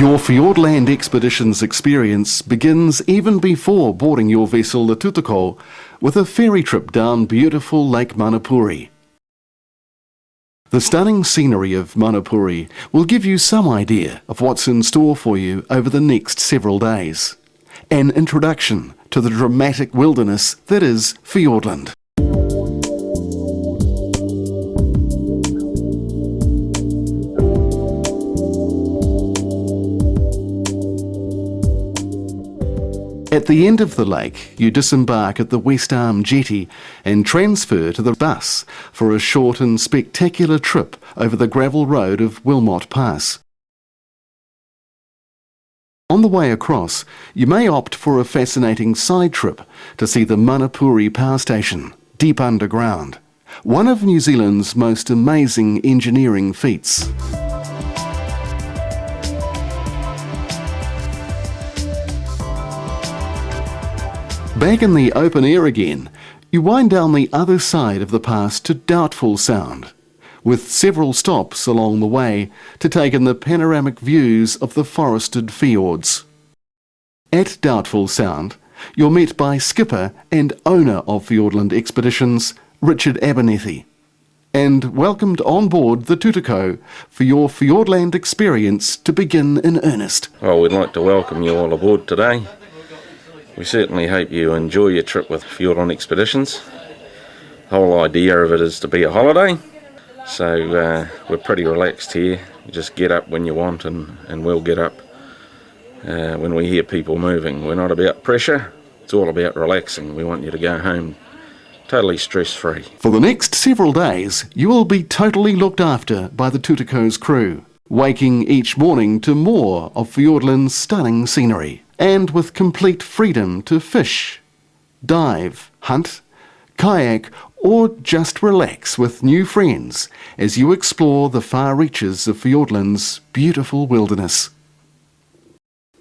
Your Fiordland Expeditions experience begins even before boarding your vessel the Tutoko with a ferry trip down beautiful Lake Manapuri. The stunning scenery of Manapuri will give you some idea of what's in store for you over the next several days. An introduction to the dramatic wilderness that is Fiordland. At the end of the lake, you disembark at the West Arm jetty and transfer to the bus for a short and spectacular trip over the gravel road of Wilmot Pass. On the way across, you may opt for a fascinating side trip to see the Manapuri Power Station, deep underground, one of New Zealand's most amazing engineering feats. Back in the open air again, you wind down the other side of the pass to Doubtful Sound, with several stops along the way to take in the panoramic views of the forested fiords. At Doubtful Sound, you're met by skipper and owner of Fiordland Expeditions, Richard Abernethy, and welcomed on board the Tutoko for your Fiordland experience to begin in earnest. Well, we'd like to welcome you all aboard today. We certainly hope you enjoy your trip with Fiordland Expeditions. The whole idea of it is to be a holiday, so we're pretty relaxed here. You just get up when you want and we'll get up when we hear people moving. We're not about pressure, it's all about relaxing. We want you to go home totally stress-free. For the next several days, you will be totally looked after by the Tutoko's crew, waking each morning to more of Fiordland's stunning scenery, and with complete freedom to fish, dive, hunt, kayak, or just relax with new friends as you explore the far reaches of Fiordland's beautiful wilderness.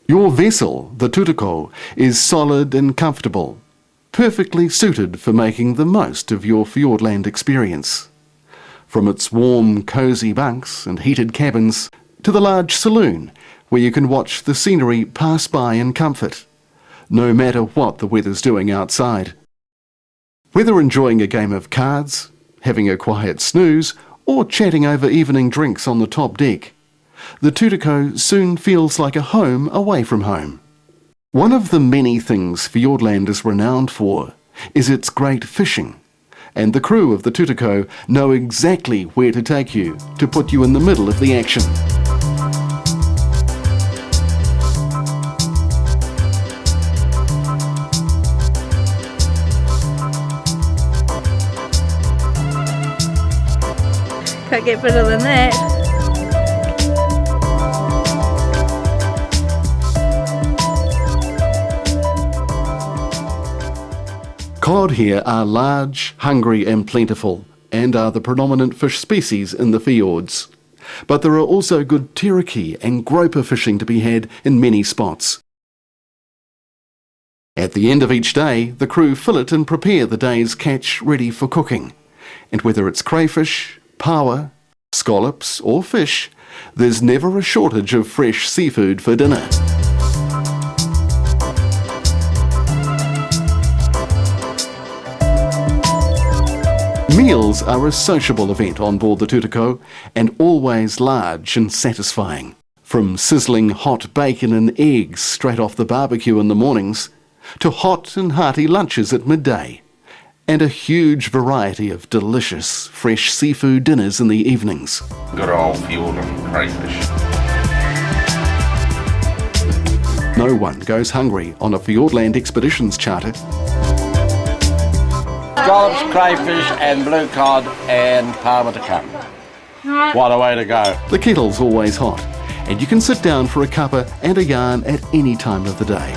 Your vessel, the Tutoko, is solid and comfortable, perfectly suited for making the most of your Fiordland experience. From its warm, cosy bunks and heated cabins to the large saloon where you can watch the scenery pass by in comfort, no matter what the weather's doing outside. Whether enjoying a game of cards, having a quiet snooze, or chatting over evening drinks on the top deck, the Tutoko soon feels like a home away from home. One of the many things Fiordland is renowned for is its great fishing, and the crew of the Tutoko know exactly where to take you to put you in the middle of the action. Can't get better than that. Cod here are large, hungry and plentiful, and are the predominant fish species in the fiords. But there are also good teriki and groper fishing to be had in many spots. At the end of each day, the crew fillet and prepare the day's catch ready for cooking. And whether it's crayfish, paua, scallops or fish, there's never a shortage of fresh seafood for dinner. Meals are a sociable event on board the Tutoko, and always large and satisfying. From sizzling hot bacon and eggs straight off the barbecue in the mornings, to hot and hearty lunches at midday, and a huge variety of delicious fresh seafood dinners in the evenings. Good old Fiordland crayfish. No one goes hungry on a Fiordland Expeditions charter. Scallops, crayfish and blue cod and parma to come. What a way to go. The kettle's always hot, and you can sit down for a cuppa and a yarn at any time of the day.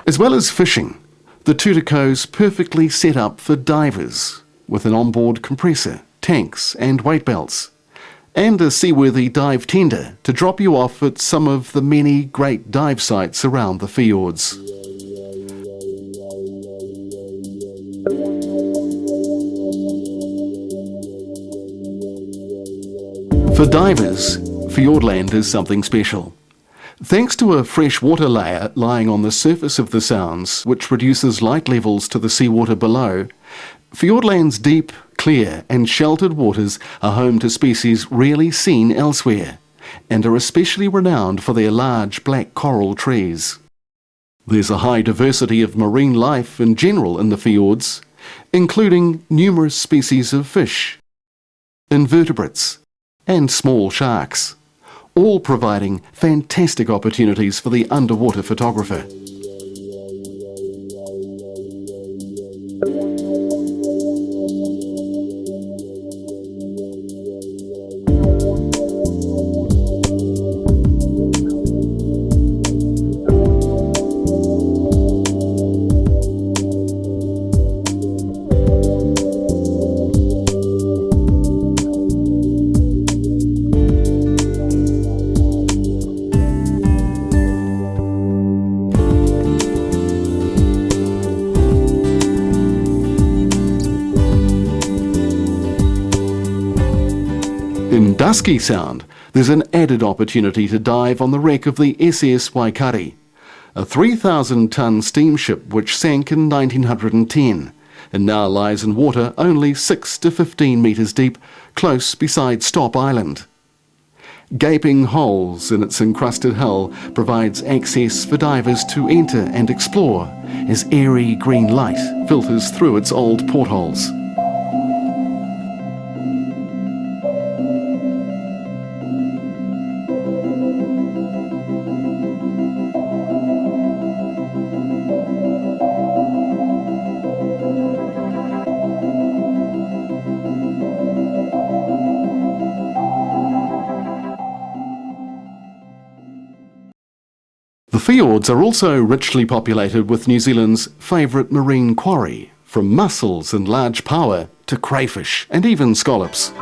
As well as fishing, the Tutoko's perfectly set up for divers, with an onboard compressor, tanks and weight belts, and a seaworthy dive tender to drop you off at some of the many great dive sites around the fiords. For divers, Fiordland is something special. Thanks to a freshwater layer lying on the surface of the sounds, which reduces light levels to the seawater below, Fiordland's deep, clear and sheltered waters are home to species rarely seen elsewhere, and are especially renowned for their large black coral trees. There's a high diversity of marine life in general in the fjords, including numerous species of fish, invertebrates and small sharks, all providing fantastic opportunities for the underwater photographer. In Dusky Sound, there's an added opportunity to dive on the wreck of the SS Waikari, a 3,000-ton steamship which sank in 1910 and now lies in water only 6 to 15 metres deep, close beside Stop Island. Gaping holes in its encrusted hull provides access for divers to enter and explore as airy green light filters through its old portholes. The fjords are also richly populated with New Zealand's favourite marine quarry, from mussels and large paua to crayfish and even scallops.